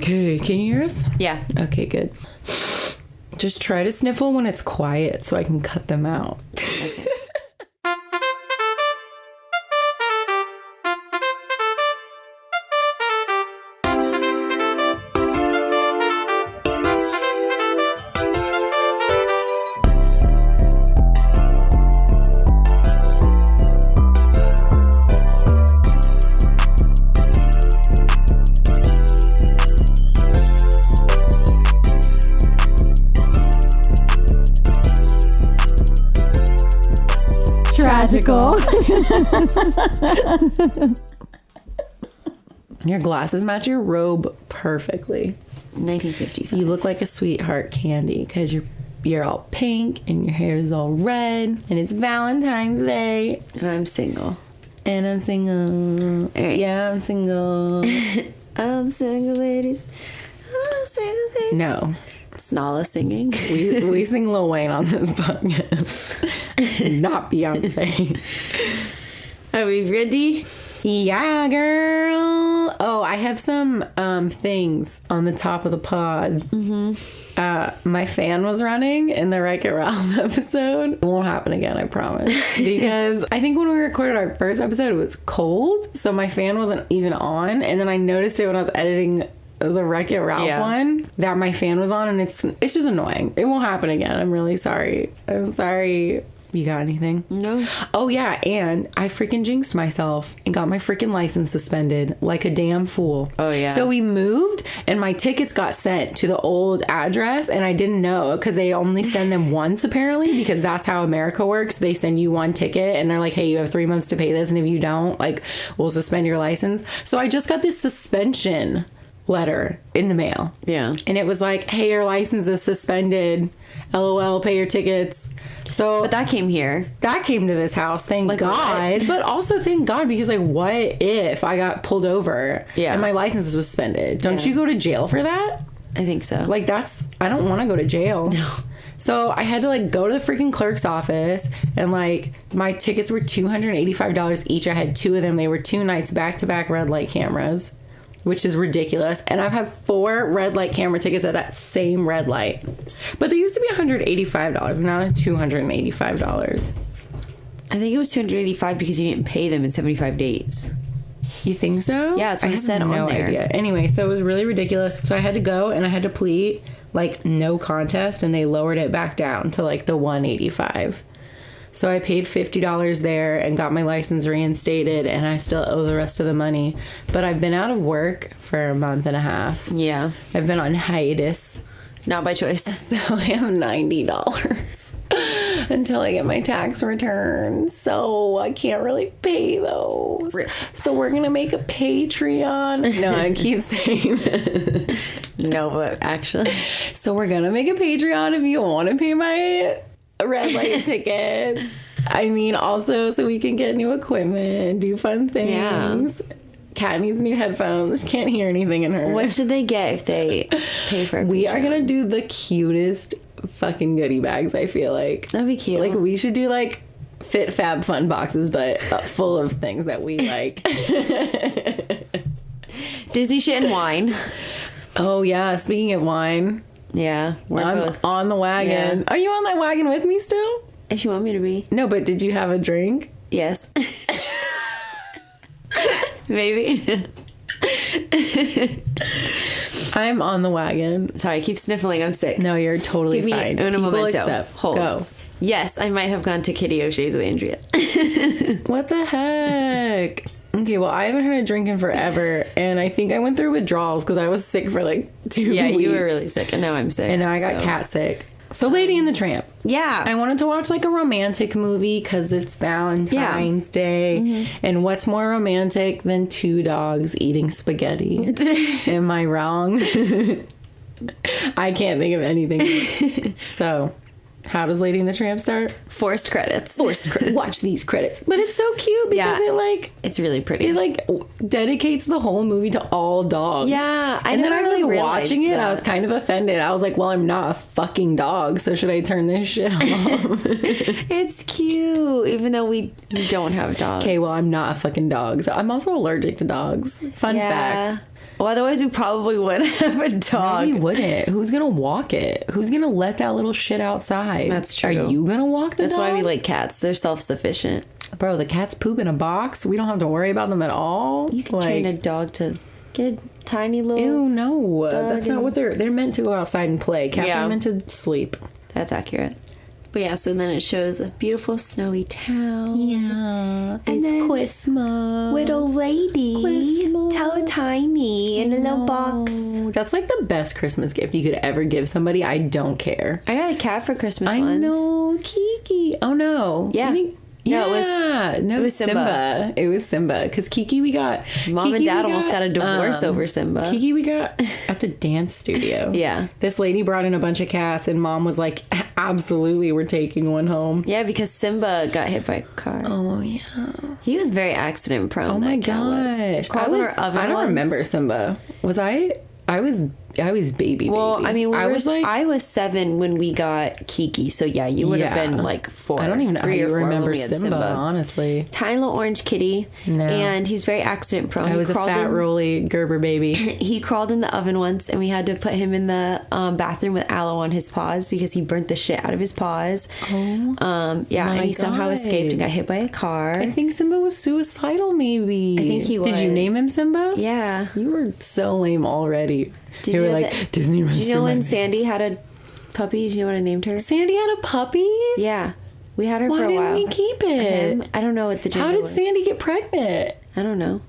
Okay, can you hear us? Yeah. Okay, good. Just try to sniffle when it's quiet so I can cut them out. Okay. Tragical. Your glasses match your robe perfectly. 1955. You look like a sweetheart candy because you're all pink and your hair is all red and it's Valentine's Day. And I'm single. And I'm single. Right. Yeah, I'm single. I'm single, ladies. I'm single, ladies. No. It's Nala singing. We sing Lil Wayne on this podcast. Not Beyonce. Are we ready? Yeah, girl. Oh, I have some things on the top of the pod. Mm-hmm. My fan was running in the Wreck-It Ralph episode. It won't happen again, I promise. Because I think when we recorded our first episode, it was cold. So my fan wasn't even on. And then I noticed it when I was editing the Wreck-It Ralph one, that my fan was on. And it's just annoying. It won't happen again. I'm really sorry. I'm sorry. You got anything? No. Oh, yeah. And I freaking jinxed myself and got my freaking license suspended like a damn fool. Oh, yeah. So we moved and my tickets got sent to the old address and I didn't know because they only send them once apparently because that's how America works. They send you one ticket and they're like, hey, you have 3 months to pay this. And if you don't, like, we'll suspend your license. So I just got this suspension letter in the mail. Yeah. And it was like, hey, your license is suspended. LOL, pay your tickets. So But that came here. that came to this house, thank God. what? But also thank God because like what if I got pulled over and my license was suspended? Don't you go to jail for that? I think so. Like I don't want to go to jail. No. So I had to like go to the freaking clerk's office and like my tickets were $285 each. I had 2 of them. They were 2 nights back-to-back red light cameras, which is ridiculous. And I've had 4 red light camera tickets at that same red light. But they used to be $185 and now they're $285. I think it was $285 because you didn't pay them in 75 days. You think so? Yeah, it's what I it have said on no there. idea. Anyway, so it was really ridiculous. So I had to go and I had to plead like no contest and they lowered it back down to like the $185. So I paid $50 there and got my license reinstated and I still owe the rest of the money. But I've been out of work for a month and a half. Yeah. I've been on hiatus. Not by choice. So I have $90 until I get my tax return. So I can't really pay those. So we're going to make a Patreon. No, I keep saying that. No, but actually. So we're going to make a Patreon if you want to pay my red light tickets. I mean, also so we can get new equipment, do fun things. Yeah. Kat needs new headphones. She can't hear anything in her. What should they get if they pay for it? We are going to do the cutest fucking goodie bags, I feel like. That'd be cute. Like, we should do, like, Fit Fab Fun boxes, but full of things that we like. Disney shit and wine. Oh, yeah. Speaking of wine. Yeah, I'm both on the wagon. Yeah. Are you on that wagon with me still? If you want me to be. No, but did you have a drink? Yes. Maybe. I'm on the wagon. Sorry, I keep sniffling. I'm sick. No, you're totally Give fine. me un People momento. accept. Hold. Go. Yes, I might have gone to Kitty O'Shea's with Andrea. What the heck? Okay, well, I haven't had a drink in forever, and I think I went through withdrawals because I was sick for like 2 weeks. Yeah, you were really sick, and now I'm sick. And now I got cat sick. So Lady and the Tramp. Yeah. I wanted to watch like a romantic movie because it's Valentine's Day. Mm-hmm. And what's more romantic than 2 dogs eating spaghetti? Am I wrong? I can't think of anything. So, how does Lady and the Tramp start? Forced credits. Watch these credits. But it's so cute because it's really pretty. it like dedicates the whole movie to all dogs. Yeah, and then I was really watching it. that. I was kind of offended. I was like, well, I'm not a fucking dog, so should I turn this shit off? It's cute, even though we don't have dogs. Okay, well, I'm not a fucking dog, so I'm also allergic to dogs. Fun fact. Well, otherwise we probably would have a dog. No, we wouldn't. Who's gonna walk it? Who's gonna let that little shit outside? That's true. Are you gonna walk the That's dog? why we like cats. They're self-sufficient. Bro, the cats poop in a box. We don't have to worry about them at all. You can train a dog to get a tiny little... Ew, no. That's not what they're meant to go outside and play. Cats are meant to sleep. That's accurate. But yeah, so then it shows a beautiful snowy town. Yeah. And it's then Christmas. Little lady. Christmas. So tiny in a little box. That's like the best Christmas gift you could ever give somebody. I don't care. I got a cat for Christmas I once. know. Kiki. Oh, no. Yeah. No, it was Simba. It was Simba. Because Kiki, we got... Mom and Dad almost got a divorce over Simba. Kiki, we got at the dance studio. Yeah. This lady brought in a bunch of cats, and Mom was like, absolutely, we're taking one home. Yeah, because Simba got hit by a car. Oh, yeah. He was very accident prone. Oh, my gosh. I don't remember Simba. Was I was baby. Well, I mean, I was 7 when we got Kiki, so yeah, you would have been like 4. I don't even know how 3 or you 4 remember when we had Simba, honestly. Tiny little orange kitty, and he's very accident prone. I was a fat, rolly Gerber baby. He crawled in the oven once, and we had to put him in the bathroom with aloe on his paws because he burnt the shit out of his paws. Oh, yeah, and he somehow escaped and got hit by a car. I think Simba was suicidal, maybe. I think he was. Did you name him Simba? Yeah. You were so lame already. They were like, Disney runs. Do you know when Sandy had a puppy? Do you know what I named her? Sandy had a puppy? Yeah. We had her for a while. Why didn't we keep it? I don't know what the gender How did was. Sandy get pregnant? I don't know.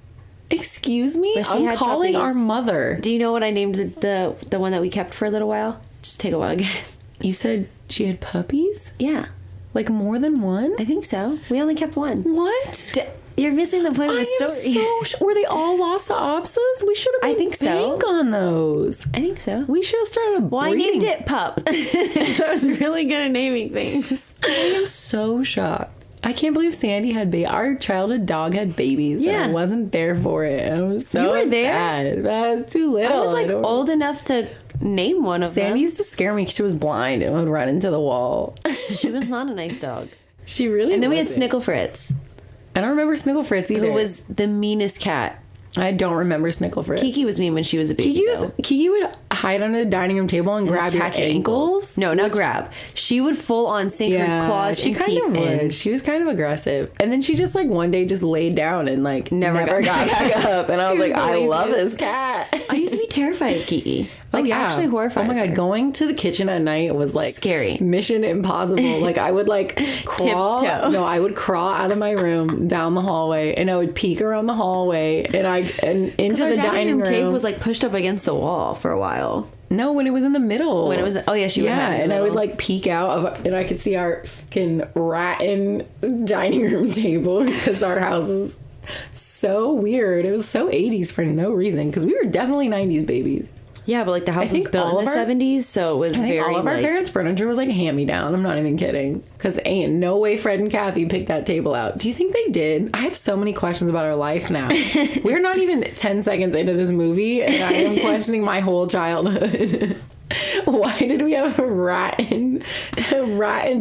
Excuse me? But she I'm had calling puppies. our mother. Do you know what I named the one that we kept for a little while? Just take a wild guess. You said she had puppies? Yeah. Like more than one? I think so. We only kept one. What? You're missing the point of the story. Were they all Lhasa Apsos? We should have been bank on those. I think so. We should have started a Well, I named it Pup. I was really good at naming things. I am so shocked. I can't believe Sandy had our childhood dog had babies. Yeah. And I wasn't there for it. I was so You were there? sad. I was too little. I was like old enough to name one of them. Sandy used to scare me because she was blind and would run into the wall. She was not a nice dog. She really And then we had wasn't. Snickle Fritz. I don't remember Snickle Fritz either. Who was the meanest cat. I don't remember Snickle Fritz. Kiki was mean when she was a baby. Kiki would hide under the dining room table and grab your ankles. No, not grab. She would full on sink her claws and teeth in. She was kind of aggressive. And then she just like one day just laid down and like never got back up. And I was like, I love this cat. I used to be terrified of Kiki. Like, actually horrified. Oh my God. Going to the kitchen at night was like scary. Mission impossible. Like I would like crawl. No, I would crawl out of my room down the hallway and I would peek around the hallway and into the dining room. Tape was like pushed up against the wall for a while. No, when it was in the middle. When it was, oh yeah, she would have it in the and middle. I would like peek out and I could see our fucking rotten dining room table because our house is so weird. It was so 80s for no reason because we were definitely 90s babies. Yeah, but like the house was built in the 70s, so it was very all of our parents' furniture was like hand me down. I'm not even kidding. Because ain't no way Fred and Kathy picked that table out. Do you think they did? I have so many questions about our life now. We're not even 10 seconds into this movie, and I am questioning my whole childhood. Why did we have a rotten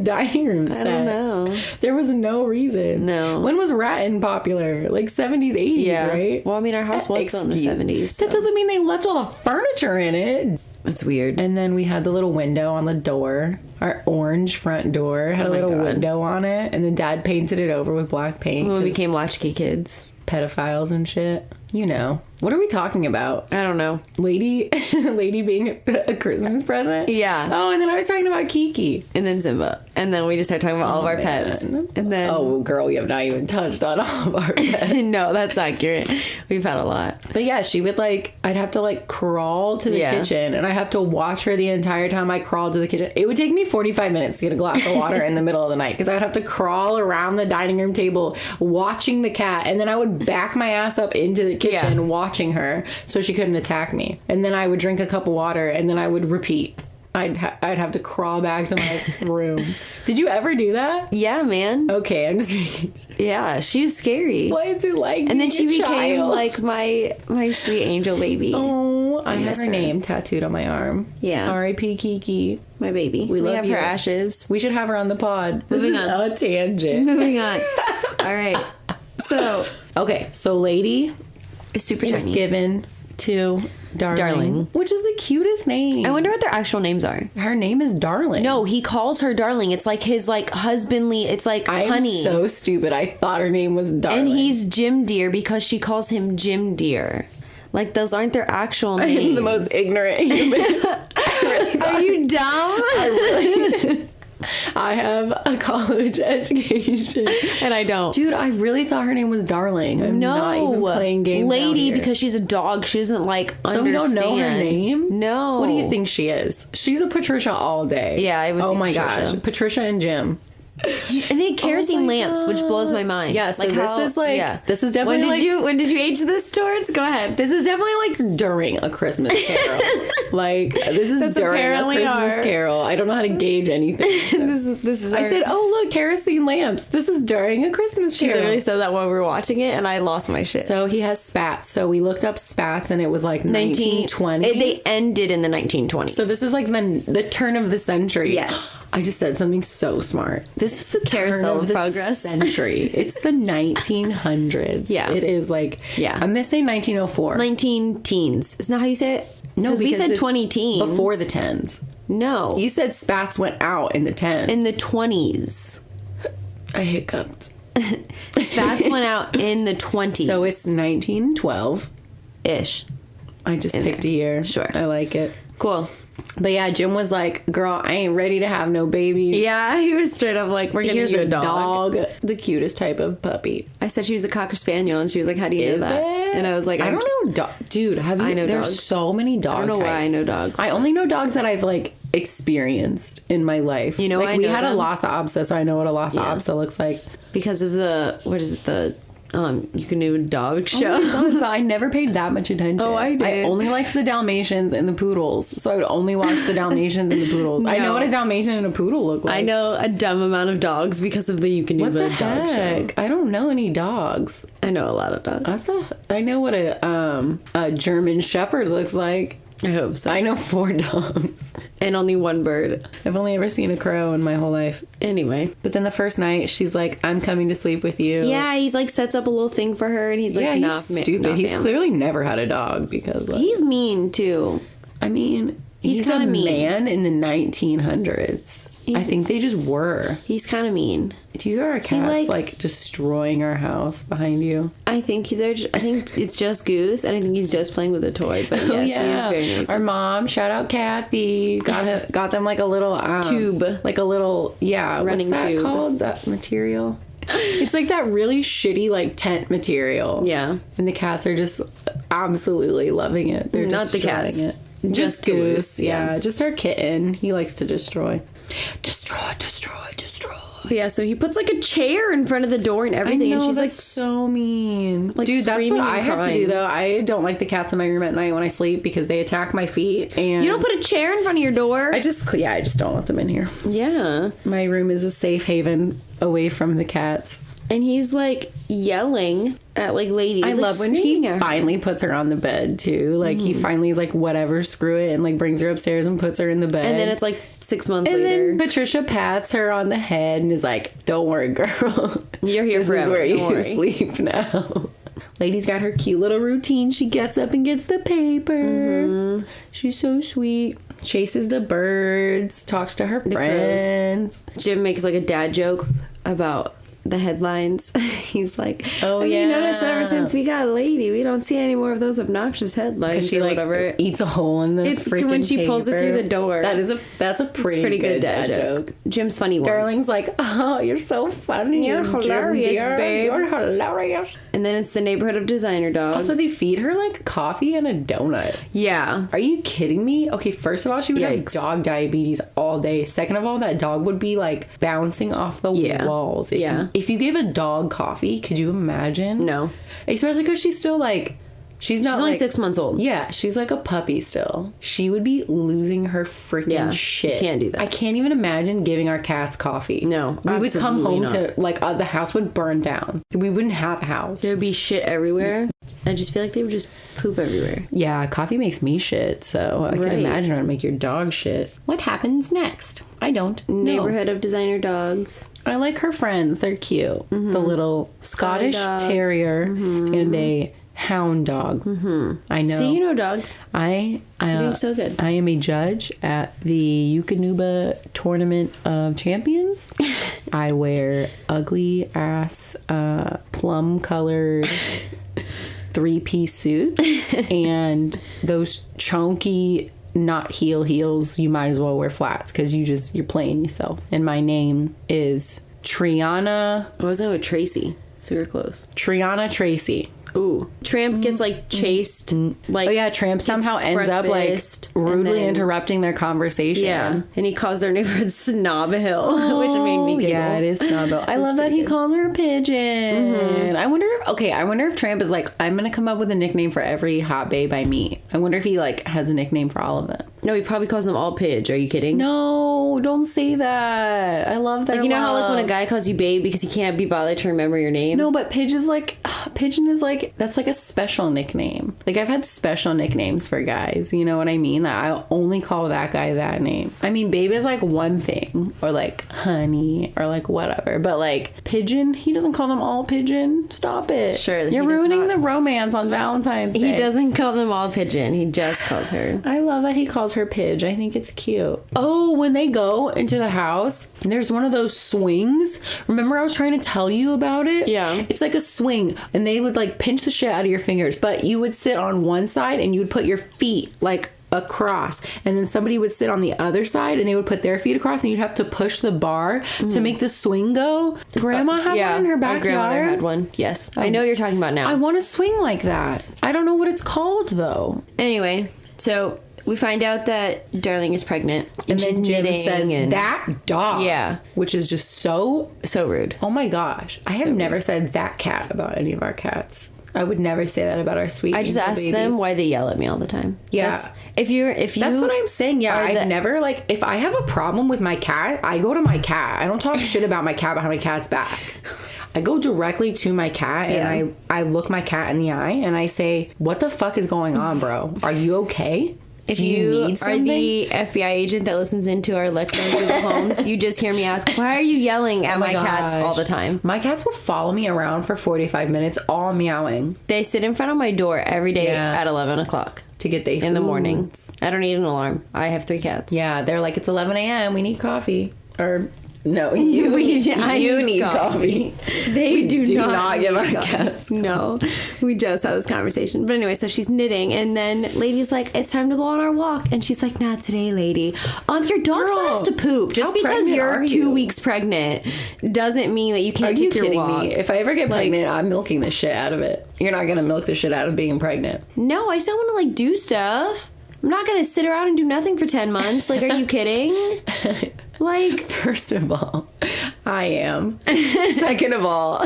dining room set? I don't know. There was no reason. No. When was rotten popular? Like 70s, 80s, right? Well, I mean, our house was built in the 70s. So. That doesn't mean they left all the furniture in it. That's weird. And then we had the little window on the door. Our orange front door had a little window on it. And then Dad painted it over with black paint. When we became latchkey kids. Pedophiles and shit. You know. What are we talking about? I don't know. Lady being a Christmas present? Yeah. Oh, and then I was talking about Kiki. And then Simba. And then we just started talking about all of our pets. And then... Oh, girl, we have not even touched on all of our pets. No, that's accurate. We've had a lot. But yeah, she would like... I'd have to like crawl to the kitchen. And I have to watch her the entire time I crawled to the kitchen. It would take me 45 minutes to get a glass of water in the middle of the night. Because I would have to crawl around the dining room table watching the cat. And then I would back my ass up into the kitchen watching her. So she couldn't attack me. And then I would drink a cup of water and then I would repeat. I'd have to crawl back to my room. Did you ever do that? Yeah, man. Okay, I'm just... Yeah, she was scary. Why is it like And then she became child? like my sweet angel baby. Oh, I have her name tattooed on my arm. Yeah. R.I.P. Kiki. My baby. We love have you. her ashes. We should have her on the pod. Moving This is on. a tangent. Moving on. All right. So. Okay, so Lady It's super is tiny. given to Darling, Darling. which is the cutest name. I wonder what their actual names are. Her name is Darling. No, he calls her Darling. It's like his like husbandly. It's like I'm honey. so stupid. I thought her name was Darling. And he's Jim Dear because she calls him Jim Dear. Like those aren't their actual names. I am the most ignorant human. Are you dumb? I have a college education. And I don't. Dude, I really thought her name was Darling. I'm not even playing games lady, out here. because she's a dog. She doesn't like So we don't know her name? No. What do you think she is? She's a Patricia all day. Yeah, I would Oh say my Patricia. gosh. Patricia and Jim. And they have kerosene lamps, which blows my mind. Yeah, so this is definitely when did you age this towards? Go ahead. This is definitely like during a Christmas carol. Like this is during a Christmas carol. I don't know how to gauge anything. This is. I said, "Oh look, kerosene lamps. This is during a Christmas She carol." literally said that while we were watching it, and I lost my shit. So he has spats. So we looked up spats, and it was like 1920s. They ended in the 1920s. So this is like the turn of the century. Yes. I just said something so smart. This is the Carousel turn of the progress. century. It's the 1900s. Yeah. It is like, Yeah. I'm going to say 1904. 19 teens. Isn't that how you say it? No, we said it's 20 teens. Before the 10s. No. You said spats went out in the 10s. in the 20s. I hiccuped. Spats went out in the 20s. So it's 1912. ish. I just In picked there. a year. Sure. I like it. Cool. But yeah, Jim was like, girl, I ain't ready to have no babies. Yeah, he was straight up like, we're getting Here's you a a dog. the cutest type of puppy. I said she was a Cocker Spaniel, and she was like, how do you know that? It? And I was like, I don't know. Dude, have you? I know There's dogs. so many dog I don't know types. why I know dogs. I only know dogs that I've like experienced in my life. You know, like I we know had a them. Lhasa Apso, so I know what a Lhasa Yeah. Apso looks like. Because of the, what is it, the, you can do a dog show. Oh my God, but I never paid that much attention. Oh, I did. I only liked the Dalmatians and the poodles, so I would only watch the Dalmatians and the poodles. I know No. what a Dalmatian and a poodle look like. I know a dumb amount of dogs because of the You Can Do What a the Dog Show. heck? I don't know any dogs. I know a lot of dogs. I know what a German Shepherd looks like. I hope so. I know 4 dogs. And only one bird. I've only ever seen a crow in my whole life. Anyway. But then the first night, she's like, I'm coming to sleep with you. Yeah, he's like sets up a little thing for her, and he's like, Yeah, nah, he's stupid. He's fam. clearly never had a dog because, like, He's mean too. I mean, He's he's kinda a mean. man in the 1900s. I think they just were. He's kind of mean. Do you hear our cats like- like destroying our house behind you? I think I think it's just Goose, and I think he's just playing with a toy. But yes, he is very nice. Our mom, shout out Kathy, got them like a little Tube. like a little Running what's that tube. called? That material. It's like that really shitty like tent material. Yeah. And the cats are just absolutely loving it. They're Not the destroying cats. it. Just Just Goose. Goose, yeah. Just our kitten. He likes to destroy. But yeah, so he puts like a chair in front of the door and everything, and she's like, so mean. like, Dude, that's screaming what and I have to crying. do though. I don't like the cats in my room at night when I sleep because they attack my feet and you don't put a chair in front of your door. I just don't let them in here. Yeah. My room is a safe haven away from the cats. And he's like yelling at like ladies. I like, love when he screaming at her. finally puts her on the bed too. Like he finally is like, whatever, screw it, and like brings her upstairs and puts her in the bed. And then it's like 6 months and later. then Patricia pats her on the head and is like, "Don't worry, girl. You're here this forever. is where you Don't worry." sleep now." Lady's got her cute little routine. She gets up and gets the paper. Mm-hmm. She's so sweet. Chases the birds. Talks to her friends. Jim makes like a dad joke about the headlines. He's like, Oh, "Have you yeah. noticed ever since we got a lady, we don't see any more of those obnoxious headlines Because she or like whatever." eats a hole in the It's freaking when she pulls it paper. through the door. That's a pretty good dad joke. Jim's funny ones. Darling's like, "Oh, you're so funny. You're Jim, hilarious, dear. babe." You're hilarious." And then it's the neighborhood of designer dogs. Also, they feed her like coffee and a donut. yeah. Are you kidding me? Okay, first of all, she would have Yikes. dog diabetes all day. Second of all, that dog would be like bouncing off the Yeah. walls. Yeah. If you gave a dog coffee, could you imagine? No. Especially because she's still like, she's not She's only like, 6 months old. Yeah, she's like a puppy still. She would be losing her freaking Yeah, shit. you can't do that. I can't even imagine giving our cats coffee. No, we would come absolutely home not. to like the house would burn down. We wouldn't have a house. There would be shit everywhere. I just feel like they would just poop everywhere. Yeah, coffee makes me shit, so I can Right. imagine it would make your dog shit. What happens next? I don't know. Neighborhood of designer dogs. I like her friends. They're cute. The little Scottish dog. terrier and a hound dog. I know. See, you know dogs. You're doing so good. I am a judge at the Eukanuba Tournament of Champions. I wear ugly ass plum colored 3-piece suits and those chunky not heels. You might as well wear flats because you're playing yourself. And my name is Triana. I was with Tracy, so we were close. Triana Tracy. Ooh. Tramp gets like chased. Like, oh yeah, Tramp somehow ends up like rudely interrupting their conversation. Yeah, and he calls their neighbor Snob Hill, which made me giggle. Yeah, it is Snob Hill. I love that he calls her a pigeon. I wonder if Tramp is like, I'm gonna come up with a nickname for every hot babe I meet. I wonder if he like has a nickname for all of them. No, he probably calls them all Pidge. Are you kidding? No, don't say that. I love that. Like, you know how like when a guy calls you babe because he can't be bothered to remember your name? No, but Pigeon is like, that's like a special nickname. Like, I've had special nicknames for guys, you know what I mean? That I only call that guy that name. I mean, babe is like one thing, or like honey, or like whatever, but like Pigeon, he doesn't call them all Pigeon. Stop it. Sure. You're ruining the romance on Valentine's Day. He doesn't call them all Pigeon. He just calls her. I love that he calls her Pidge. I think it's cute. Oh, when they go into the house, there's one of those swings. Remember I was trying to tell you about it? Yeah. It's like a swing, and they would like pinch the shit out of your fingers, but you would sit on one side and you would put your feet like across, and then somebody would sit on the other side and they would put their feet across, and you'd have to push the bar to make the swing go. Grandma had one in her backyard. My grandmother had one. Yes. I know what you're talking about now. I want to swing like that. I don't know what it's called though. Anyway, so we find out that Darling is pregnant, and she's then Jim knitting says, that dog. Yeah. Which is just so rude. Oh my gosh. I have never said that cat about any of our cats. I would never say that about our sweet. I just ask them why they yell at me all the time. Yeah. If you that's what I'm saying. Yeah. I've never, like, if I have a problem with my cat, I go to my cat. I don't talk shit about my cat behind my cat's back. I go directly to my cat and I look my cat in the eye and I say, what the fuck is going on, bro? Are you okay? If you are the FBI agent that listens into our Alexa and Google Homes, you just hear me ask, why are you yelling at my cats all the time? My cats will follow me around for 45 minutes, all meowing. They sit in front of my door every day at 11 o'clock. To get their in the morning. I don't need an alarm. I have 3 cats. Yeah, they're like, it's 11 a.m. We need coffee. Or... No, you need coffee. They do not give our cats. No, we just had this conversation. But anyway, so she's knitting, and then Lady's like, "It's time to go on our walk," and she's like, "Not today, Lady. Your dog still has to poop. Just because you're 2 weeks pregnant doesn't mean that you can't take your walk." Me? If I ever get pregnant, I'm milking the shit out of it. You're not gonna milk the shit out of being pregnant. No, I still want to like do stuff. I'm not gonna sit around and do nothing for 10 months. Like, are you kidding? Like, first of all, I am. Second of all,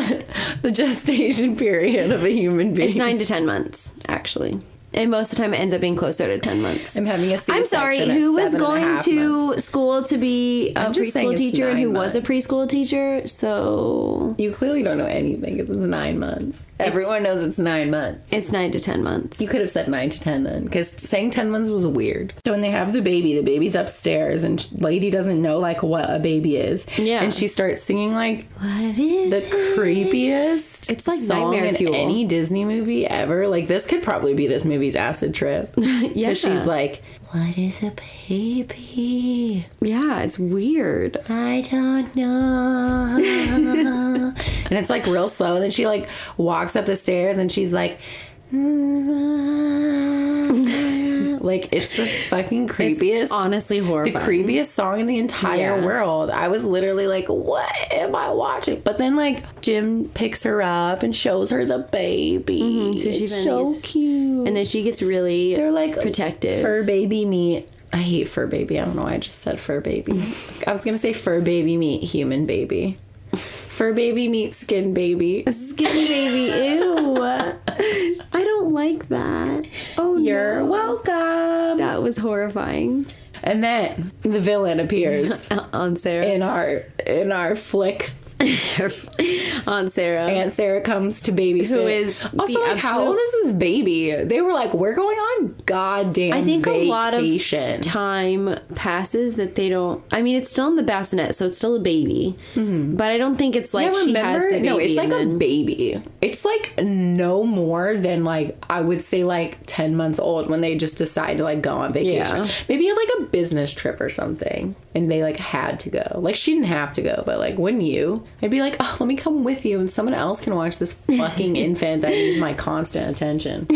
the gestation period of a human being. It's 9 to 10 months, actually. And most of the time it ends up being closer to 10 months. I'm having a C-section. I'm sorry, who was going to school to be a preschool teacher and who was a preschool teacher? So... You clearly don't know anything because it's 9 months. Everyone knows it's 9 months. It's 9 to 10 months. You could have said 9 to 10 then, because saying 10 months was weird. So when they have the baby's upstairs, and Lady doesn't know, like, what a baby is. Yeah. And she starts singing, like, what is the creepiest it's like song Nightmare in Fuel. Any Disney movie ever. Like, this could probably be this movie's acid trip. Yeah. Because she's like, what is a baby? Yeah, it's weird. I don't know. And it's like real slow. And then she like walks up the stairs and she's like, like, it's the fucking creepiest. It's honestly horrifying. The creepiest song in the entire world. I was literally like, what am I watching? But then, like, Jim picks her up and shows her the baby. Mm-hmm. So she's so cute. And then she gets really They're like protective. Fur baby meet. I hate fur baby. I don't know why I just said fur baby. I was going to say fur baby meet human baby. Fur baby meets skin baby. Skin baby, ew. I don't like that. Oh, You're welcome. That was horrifying. And then the villain appears on Sarah in our flick Aunt Sarah. Aunt Sarah comes to babysit. Who is also, like, how old is this baby? They were like, we're going on goddamn I think vacation. a lot of time passes that they don't... I mean, it's still in the bassinet, so it's still a baby. Mm-hmm. But I don't think it's like she has the baby. No, it's like a baby. It's like no more than like, I would say like 10 months old when they just decide to like go on vacation. Yeah. Maybe like a business trip or something. And they like had to go. Like she didn't have to go, but like, wouldn't you? I'd be like, oh, let me come with you and someone else can watch this fucking infant that needs my constant attention.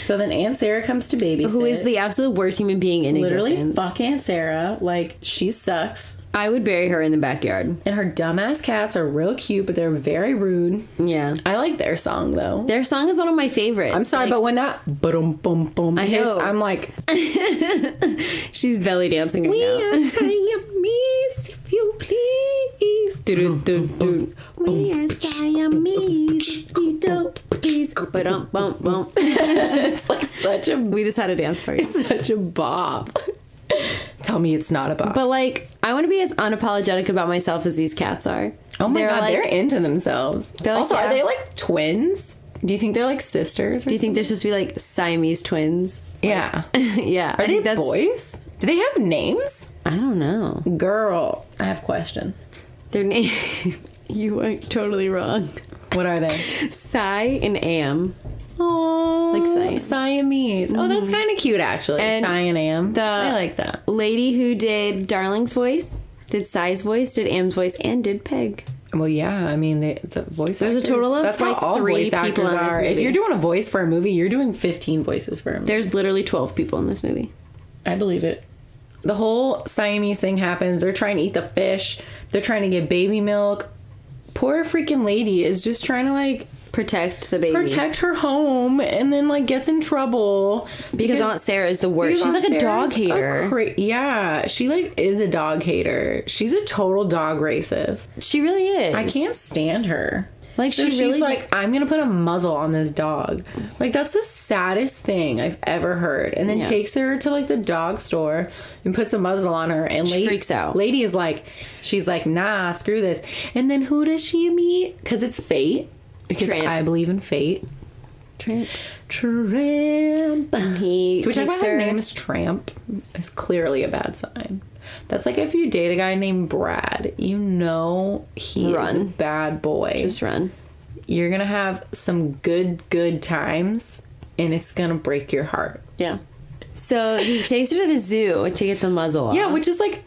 So then Aunt Sarah comes to babysit. Who is the absolute worst human being in Literally, existence. fuck Aunt Sarah. Like, she sucks. I would bury her in the backyard. And her dumbass cats are real cute, but they're very rude. Yeah. I like their song, though. Their song is one of my favorites. I'm sorry, but when that ba-dum-bum-bum hits, I'm like... She's belly dancing right now. We are Siamese, if you please. Dun-dun-dun-dun. We are Siamese, if you don't please. Ba-dum-bum-bum. It's like such a... We just had a dance party. It's such a bop. Tell me it's not a bop. But, like, I want to be as unapologetic about myself as these cats are. Oh my God, like, they're into themselves. They're like, also, yeah. are they like twins? Do you think they're like sisters? Do you think they're supposed to be, like, Siamese twins? Yeah. Yeah. Are they boys? Do they have names? I don't know. Girl, I have questions. Their name... You are totally wrong. What are they? Sai and Am. Oh, Like Siamese. Oh, that's kind of cute, actually. And Sai and Am. the I like that. Lady who did Darling's voice, did Sai's voice, did Am's voice, and did Peg. Well, yeah. I mean, the voice There's actors, a total of, that's like, how all 3 voice people actors in this are. If movie. you're doing a voice for a movie, you're doing 15 voices for a movie. There's literally 12 people in this movie. I believe it. The whole Siamese thing happens. They're trying to eat the fish. They're trying to get baby milk. Poor freaking lady is just trying to, like... Protect the baby. Protect her home, and then, like, gets in trouble. Because Aunt Sarah is the worst. She's Aunt like a Sarah's dog hater. Yeah, she, like, is a dog hater. She's a total dog racist. She really is. I can't stand her. Like, So she she's really like, just- I'm gonna put a muzzle on this dog. Like, that's the saddest thing I've ever heard. And then Yeah. takes her to, like, the dog store and puts a muzzle on her. And She freaks out. Lady is like, she's like, nah, screw this. And then who does she meet? Because it's fate. Because Tramp. I believe in fate. Tramp. Tramp. He Which I takes his her... name is Tramp is clearly a bad sign. That's like if you date a guy named Brad, you know he is a bad boy. Just run. You're gonna have some good times, and it's gonna break your heart. Yeah. So he takes her to the zoo to get the muzzle off. Yeah, which is like,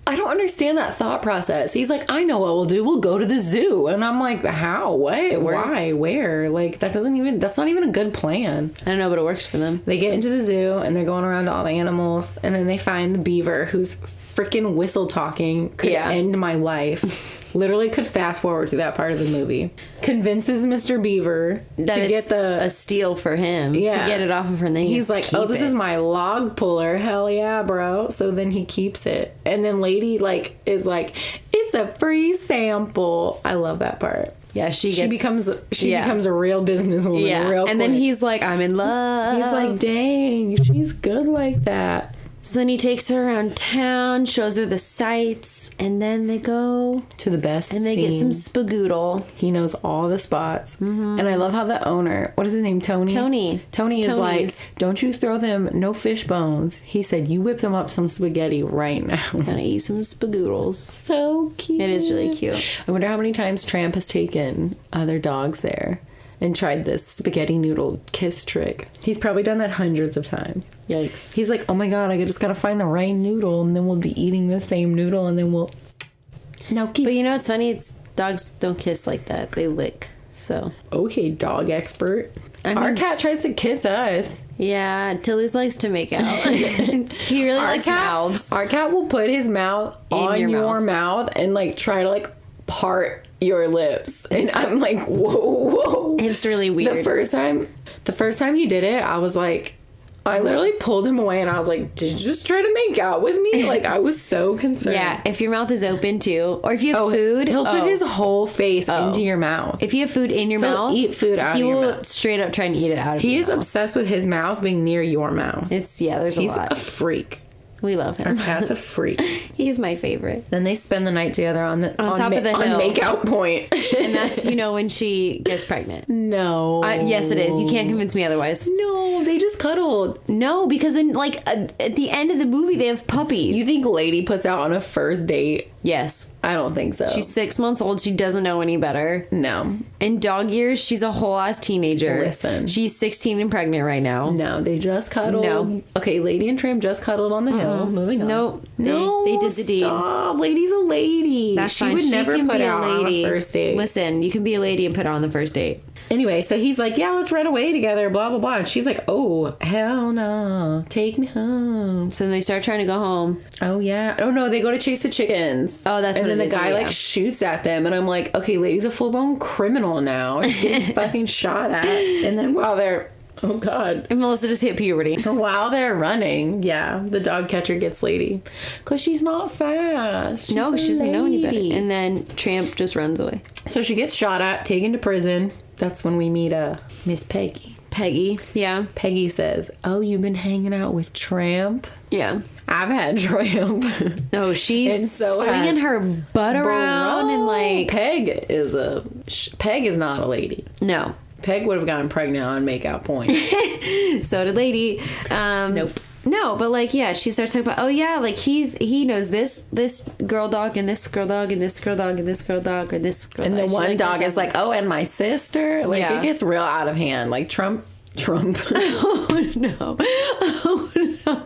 I don't understand that thought process. He's like, I know what we'll do. We'll go to the zoo. And I'm like, how? What? Why? Where? Like, that's not even a good plan. I don't know, but it works for them. They get into the zoo and they're going around to all the animals, and then they find the beaver who's freaking whistle talking. Could end my life. Literally could fast forward to that part of the movie. Convinces Mr. Beaver That to it's get the a steal for him. Yeah. To get it off of her. And then he's like, oh, this is my log puller. Hell yeah, bro. So then he keeps it. And then lady like is like, it's a free sample. I love that part. Yeah, she becomes a real businesswoman. Yeah. Real And quick. then he's like, I'm in love. He's like, dang, she's good like that. So then he takes her around town, shows her the sights, and then they go To the best and they get some Spagootle. He knows all the spots. And I love how the owner, what is his name, Tony? Tony. Tony It's is Tony's. like, don't you throw them no fish bones. He said, you whip them up some spaghetti right now. Gonna eat some Spagootles. So cute. It is really cute. I wonder how many times Tramp has taken other dogs there and tried this spaghetti noodle kiss trick. He's probably done that hundreds of times. Yikes. He's like, oh my God, I just gotta find the right noodle, and then we'll be eating the same noodle, and then we'll... Now kiss. But you know what's funny? It's dogs don't kiss like that. They lick. So Okay, dog expert. I Our mean- cat tries to kiss us. yeah, Tilly's likes to make out. He really likes mouths. Our cat will put his mouth In on your your mouth and like try to like part your lips, and I'm like, whoa. It's really weird. The first time he did it, I was like, I literally pulled him away and I was like, did you just try to make out with me? Like, I was so concerned. Yeah, if your mouth is open too, or if you have food, He'll put his whole face into your mouth. If you have food in your He'll mouth, eat food out of he your will mouth. straight up try and eat it out of He your is mouth. obsessed with his mouth being near your mouth. There's a He's lot. a freak. We love him. Our cat's a freak. He's my favorite. Then they spend the night together on top of the hill. On make-out point. And that's, when she gets pregnant. No. Yes, it is. You can't convince me otherwise. No, they just cuddled. No, because in at the end of the movie, they have puppies. You think Lady puts out on a first date? Yes. I don't think so. She's 6 months old. She doesn't know any better. No. In dog years, she's a whole ass teenager. Listen. She's 16 and pregnant right now. No, they just cuddled. No. Okay, Lady and Tramp just cuddled on the hill. Moving on. Nope. No, they did the deed. Stop. Lady's a lady. That's she fine. would never can put be out a lady. on a first date. Listen, you can be a lady and put her on the first date. Anyway, so he's like, yeah, let's run away together, blah, blah, blah. And she's like, oh, hell no. Take me home. So they start trying to go home. Oh, yeah. Oh, no, they go to chase the chickens. Oh, that's and what then it the is. guy, like, shoots at them. And I'm like, okay, Lady's a full-blown criminal now. She's getting fucking shot at. And then while they're... Oh, God. And Melissa just hit puberty. While they're running, yeah, the dog catcher gets Lady. Because she's not fast. She doesn't know any better. And then Tramp just runs away. So she gets shot at, taken to prison. That's when we meet Miss Peggy. Peggy, yeah. Peggy says, oh, you've been hanging out with Tramp? Yeah. I've had Tramp. Oh, she's swinging her butt around and like... Peg is not a lady. No. Peg would have gotten pregnant on make-out point. So did Lady. Nope. No, but like, yeah, she starts talking about, oh yeah, like he knows this girl dog and this girl dog and this girl dog and this girl dog and this girl and dog. the one dog is like, oh, and my sister. Like, Yeah. It gets real out of hand. Like Trump. Oh no. Oh no.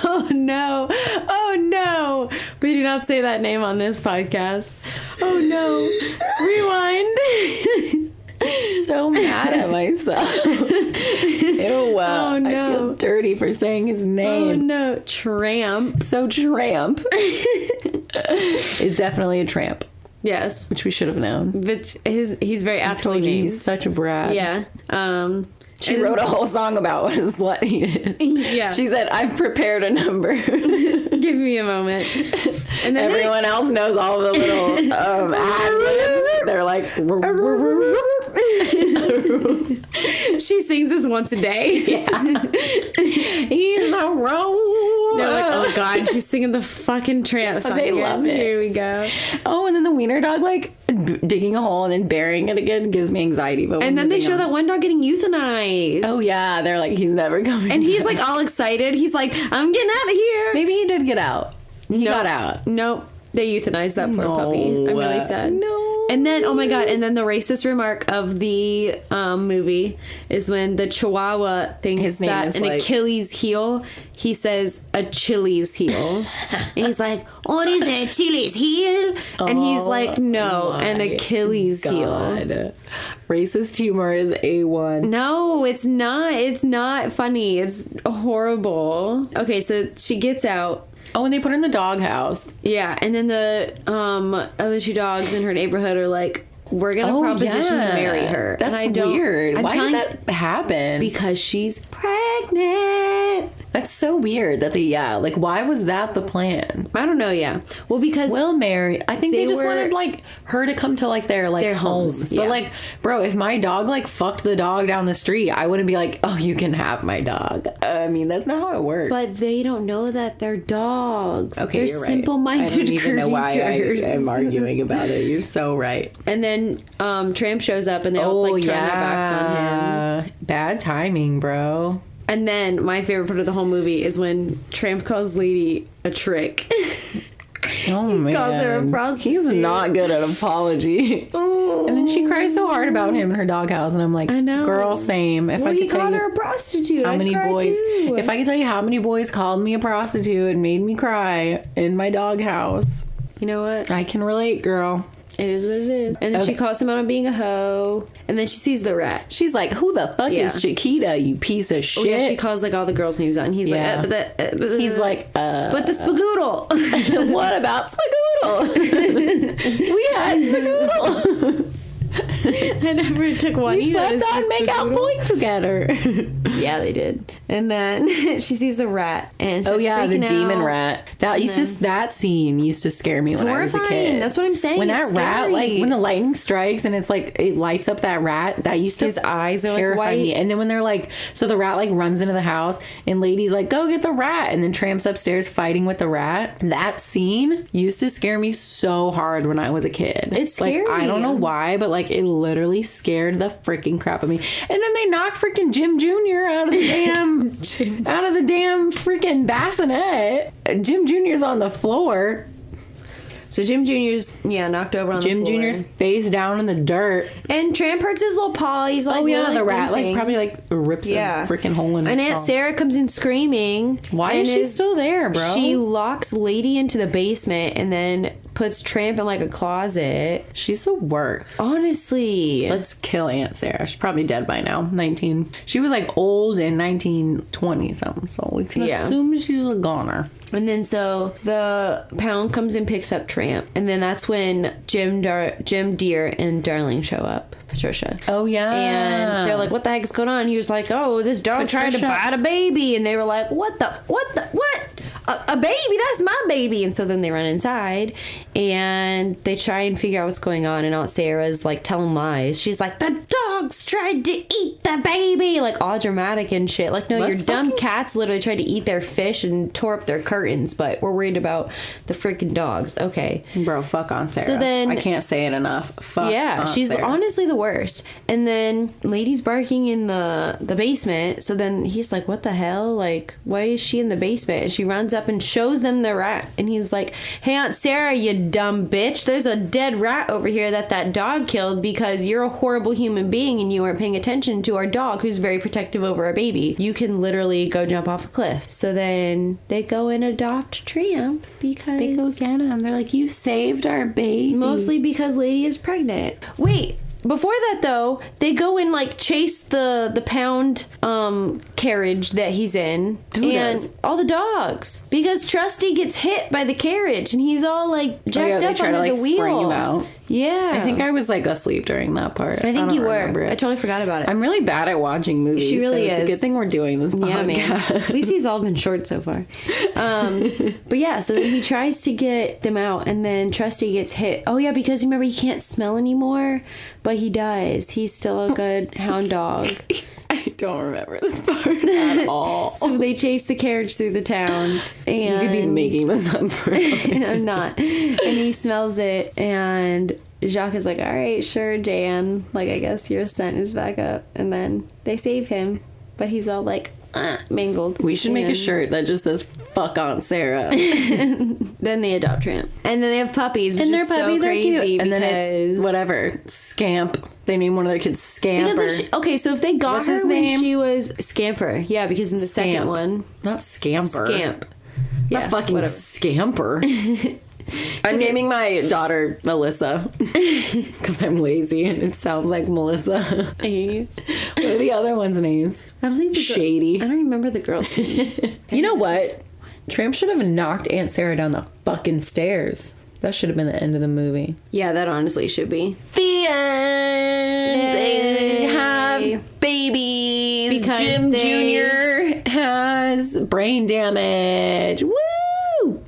Oh no. Oh no. We do not say that name on this podcast. Oh no. Rewind. So mad at myself. Ew, Oh, no. I feel dirty for saying his Oh name. no. Tramp. So Tramp is definitely a tramp, Yes. which we should have known. But he's very aptly Told you named. he's such a brat. Yeah. She wrote a whole song about what a slut he is. Yeah. She said, I've prepared a number. Give me a moment. And then Everyone else knows all the little ad-libs. They're like... she sings this once a day. Yeah. He's a roll. They're like, oh god, she's singing the fucking Tramp song. They again. love it. Here we go. Oh, and then the wiener dog, like, digging a hole and then burying it again gives me anxiety. But And then they show that one dog getting euthanized. Oh, yeah. They're like, he's never coming And he's back. like all excited. He's like, I'm getting out of here. Maybe he did get out. He got out. Nope. They euthanized that poor puppy. I'm really sad. No. And then, oh my god, and then the racist remark of the movie is when the Chihuahua thinks His name that is an like- Achilles heel, he says a Chili's heel. And he's like, what is it, Chili's heel? And he's like, no, an Achilles heel. God. Racist humor is A1. No, it's not. It's not funny. It's horrible. Okay, so she gets out. Oh, and they put her in the doghouse. Yeah, and then the other two dogs in her neighborhood are like, we're gonna proposition to marry her. That's and I don't, weird. I'm Why telling, did that happen? because she's pregnant. That's so weird that like, why was that the plan? I don't know. Yeah, well, because Will marry. I think they just were- wanted like her to come to like their homes. yeah. But like, bro, if my dog like fucked the dog down the street, I wouldn't be like, oh, you can have my dog. I mean, that's not how it works. but they don't know that they're dogs. Okay, they're you're right. simple-minded I don't even creatures. know why I am arguing about it. You're so right. And then Tramp shows up, and they all like turn their backs on him. Bad timing, bro. And then my favorite part of the whole movie is when Tramp calls Lady a trick. Oh man, calls her a prostitute. He's not good at apology. And then she cries so hard about him in her doghouse, and I'm like, I know. girl, same. If I He could tell called you her a prostitute. how I'd many cry boys, too. if I could tell you how many boys called me a prostitute and made me cry in my doghouse, You know what? I can relate, girl. It is what it is. And then Okay. she calls him out on being a hoe. And then she sees the rat. She's like, who the fuck Yeah. is Chiquita, you piece of shit? Oh, yeah, she calls like all the girls' names out. And he's Yeah. like, He's like, but the Spagootle. what about Spagootle? We had Spagootle. I never took one. We slept on Make Out Boy together. Yeah, they did. And then she sees the rat, and oh yeah, the demon out. rat. That scene used to scare me when I was a kid. That's what I'm saying. When it's that rat, scary. like when the lightning strikes and it's like it lights up that rat, that used to his eyes are terrify like white. me. And then when they're like, so the rat like runs into the house, and Lady's like, "Go get the rat," and then Tramp's upstairs fighting with the rat. That scene used to scare me so hard when I was a kid. It's scary. Like I don't know why, but like it literally scared the freaking crap out of me. And then they knocked freaking Jim Jr. out of the damn freaking bassinet. Jim Jr.'s on the floor. So Jim Jr.'s knocked over on the floor. Jim Jr.'s face down in the dirt. And Tramp hurts his little paw. He's like, oh yeah, really the rat limping. like probably like rips a freaking hole in his And Aunt paw. Sarah comes in screaming. Why is she still there, bro? She locks Lady into the basement and then puts Tramp in like a closet. She's the worst. Honestly. Let's kill Aunt Sarah. She's probably dead by now. She was like old in 1920 something, so we can assume she's a goner. And then so the Pound comes and picks up Tramp, and then that's when Jim Deere and Darling show up. Patricia. Oh yeah. And they're like, "What the heck is going on?" He was like, "Oh, this dog tried to bite a baby," and they were like, "What? A baby? That's my baby!" And so then they run inside and they try and figure out what's going on. And Aunt Sarah's like telling lies. She's like, "The dogs tried to eat the baby," like all dramatic and shit. Like, no, your dumb cats literally tried to eat their fish and tore up their curtains, but we're worried about the freaking dogs. Okay, bro, fuck Aunt Sarah. So then I can't say it enough. Fuck. Yeah, she's Sarah. honestly the worst. And then Lady's barking in the basement. So then he's like, "What the hell? Like, why is she in the basement?" And she runs up and shows them the rat. And he's like, "Hey, Aunt Sarah, you dumb bitch. There's a dead rat over here that dog killed because you're a horrible human being and you weren't paying attention to our dog who's very protective over our baby. You can literally go jump off a cliff." So then they go and adopt Tramp because they go get him. They're like, "You saved our baby." Mostly because Lady is pregnant. Wait. Before that, though, they go and, like, chase the Pound carriage that he's in. Who does? All the dogs. Because Trusty gets hit by the carriage, and he's all, like, jacked up under the wheel. Spring him out. Yeah. I think I was, like, asleep during that part. I think you were. It. I totally forgot about it. I'm really bad at watching movies. She really is. It's a good thing we're doing this podcast. Yeah, man. At least these all been short so far. But yeah, so then he tries to get them out, and then Trusty gets hit. Oh, yeah, because remember, he can't smell anymore, but he does. He's still a good hound dog. I don't remember this part at all. So they chase the carriage through the town. And you could be making this up for I'm not. And he smells it, and Jacques is like, "All right, sure, Jan. Like, I guess your scent is back up." And then they save him, but he's all like, mangled. We should make a shirt that just says "Fuck Aunt Sarah." Then they adopt Tramp, and then they have puppies, which and their is puppies so crazy. are cute. And because then it's whatever Scamp. They named one of their kids Scamper. So if they got What's her his when name? she was Scamper, yeah, because in the second one, not Scamper, Scamp, yeah, not fucking whatever. Scamper. I'm naming my daughter Melissa because I'm lazy and it sounds like Melissa. What are the other ones' names? I don't think Shady. I don't remember the girls' names. You know what? Tramp should have knocked Aunt Sarah down the fucking stairs. That should have been the end of the movie. Yeah, that honestly should be. The end. They have babies. Because Jim Jr. has brain damage. Woo!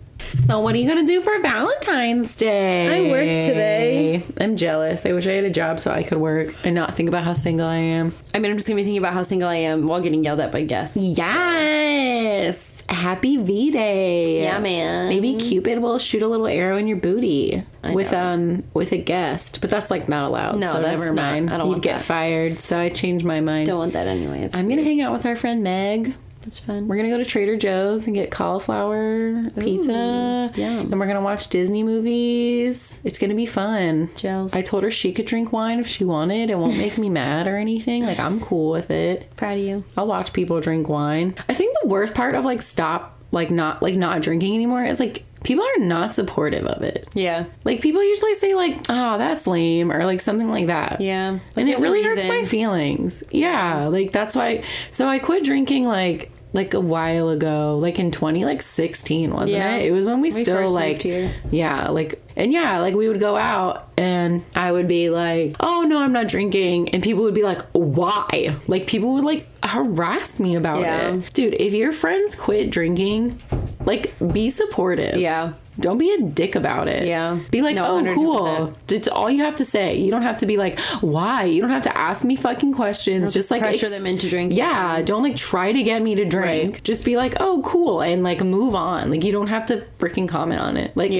So what are you going to do for Valentine's Day? I work today. I'm jealous. I wish I had a job so I could work and not think about how single I am. I mean, I'm just going to be thinking about how single I am while getting yelled at by guests. Yes! Happy V-Day. Yeah, man. Maybe Cupid will shoot a little arrow in your booty with a guest, but that's like not allowed. No, so that's never not. mind. I don't You'd want get that. fired. So I changed my mind. Don't want that anyway. I'm gonna hang out with our friend Meg. That's fun. We're gonna go to Trader Joe's and get cauliflower pizza. yum. And we're gonna watch Disney movies. It's gonna be fun. Gels. I told her she could drink wine if she wanted. It won't make me mad or anything. Like, I'm cool with it. Proud of you. I'll watch people drink wine. I think the worst part of not drinking anymore is like people are not supportive of it. Yeah. Like people usually say like, "Oh, that's lame," or like something like that. Yeah. Like, and it there's a really hurts reason. my feelings. Yeah, like that's why. So I quit drinking like like a while ago, like in 2016, wasn't it? It was when we still first like, moved here. yeah, like, and yeah, like we would go out and I would be like, oh no, I'm not drinking. And people would be like, why? Like people would like harass me about it. Dude, if your friends quit drinking, like be supportive. Yeah. Don't be a dick about it. Yeah. Be like, No, oh, 100%. cool. It's all you have to say. You don't have to be like, why? You don't have to ask me fucking questions. Just like pressure them into drinking. Yeah. Don't like try to get me to drink. Right. Just be like, oh, cool. And like move on. Like you don't have to freaking comment on it. Like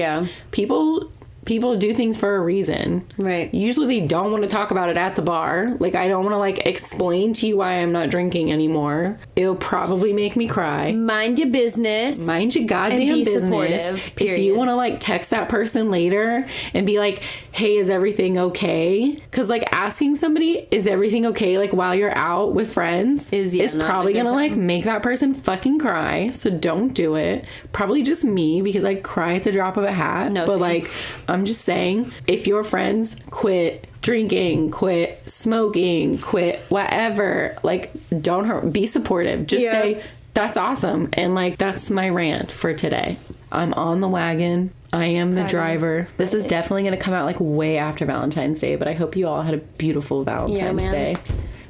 people do things for a reason. Right. Usually they don't want to talk about it at the bar. Like I don't want to like explain to you why I'm not drinking anymore. It'll probably make me cry. Mind your business. Mind your goddamn and be business. supportive, period. If you want to like text that person later and be like, hey, is everything okay? Because like asking somebody, is everything okay? Like while you're out with friends is probably going to like make that person fucking cry. So don't do it. Probably just me because I cry at the drop of a hat. No, but same. like, I'm just saying, if your friends quit drinking, quit smoking, quit whatever, like don't hurt, be supportive. Just say, that's awesome. And like, that's my rant for today. I'm on the wagon. I am the driver. This is definitely going to come out like way after Valentine's Day, but I hope you all had a beautiful Valentine's Day.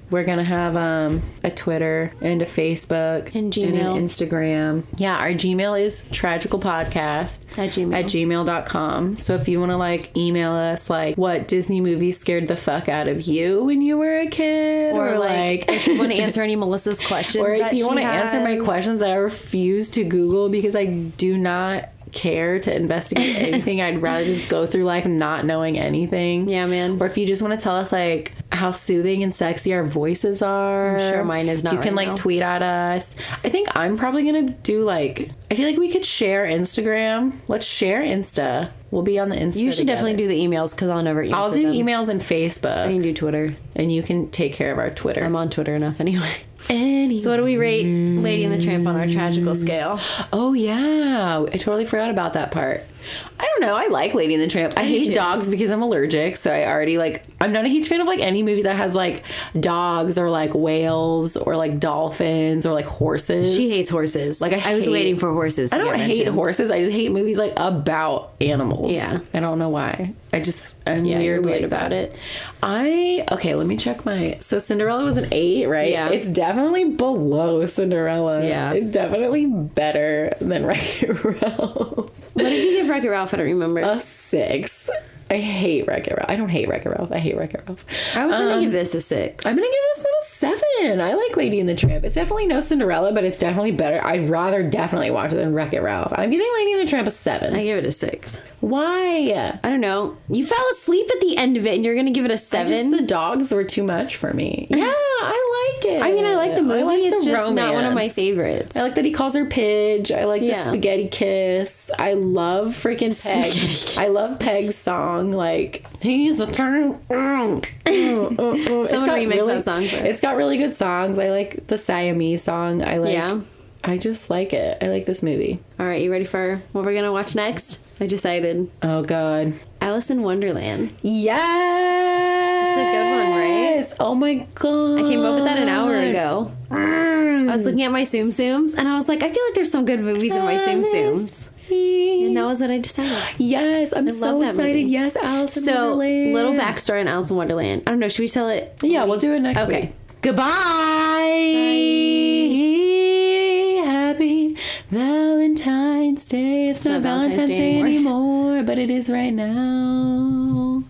We're going to have a Twitter and a Facebook and Gmail. And an Instagram. Yeah, our Gmail is tragicalpodcast at gmail.com. So if you want to like email us like what Disney movie scared the fuck out of you when you were a kid, or like if you want to answer any Melissa's questions, or if you want to has. answer my questions that I refuse to Google because I do not care to investigate anything. I'd rather just go through life not knowing anything. Yeah, man. Or if you just want to tell us like how soothing and sexy our voices are. I'm sure mine is not. You can right like now. tweet at us. I think I'm probably gonna do like, I feel like we could share Instagram. Let's share Insta. We'll be on the Insta. You should definitely do the emails because I'll never answer I'll do them. emails and Facebook. I can do Twitter. And you can take care of our Twitter. I'm on Twitter enough anyway. Anyway. So what do we rate Lady and the Tramp on our tragical scale? Oh yeah, I totally forgot about that part. I don't know. I like Lady and the Tramp. I hate dogs because I'm allergic. So I already like, I'm not a huge fan of like any movie that has like dogs or like whales or like dolphins or like horses. She hates horses. Like I was waiting for horses. I don't hate horses. I just hate movies like about animals. Yeah. I don't know why. I'm weird weird about it. Okay, let me check so Cinderella was an 8, right? Yeah. It's definitely below Cinderella. Yeah. It's definitely better than Wreck-It Ralph. What did you give Wreck-It Ralph? I don't remember. A 6. I hate Wreck-It Ralph. I don't hate Wreck-It Ralph. I hate Wreck-It Ralph. I was going to give this a 6. I'm going to give this one a 7. I like Lady and the Tramp. It's definitely no Cinderella, but it's definitely better. I'd rather definitely watch it than Wreck-It Ralph. I'm giving Lady and the Tramp a 7. I give it a 6. Why? I don't know. You fell asleep at the end of it and you're going to give it a 7? The dogs were too much for me. Yeah, I like it. I mean, I like the movie. Like it's the just not one of romance. my favorites. I like that he calls her Pidge. I like the spaghetti kiss. I love freaking Peg. I love Peg's song. Like, he's a turn. Someone remix that song for us. It's got really good songs. I like the Siamese song. I just like it. I like this movie. All right, you ready for what we're going to watch next? I decided. Oh, God. Alice in Wonderland. Yes! It's a good one, right? Oh, my God. I came up with that an hour ago. I was looking at my Tsum Tsums, and I was like, I feel like there's some good movies in my Tsum Tsums. And that was what I decided. Yes, I'm so excited. Movie. Yes, Alice in Wonderland. Little backstory on Alice in Wonderland. I don't know, should we tell it? Yeah, we'll do it next week. Goodbye! Bye. Happy Valentine's Day. It's not Valentine's Day anymore, but it is right now.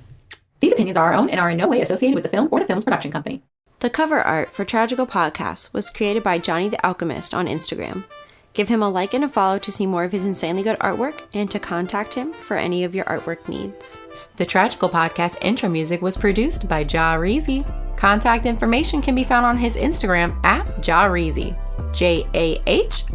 These opinions are our own and are in no way associated with the film or the film's production company. The cover art for Tragical Podcast was created by Johnny the Alchemist on Instagram. Give him a like and a follow to see more of his insanely good artwork and to contact him for any of your artwork needs. The Tragical Podcast intro music was produced by Jahreezy. Contact information can be found on his Instagram at Jahreezy. Jahreezy.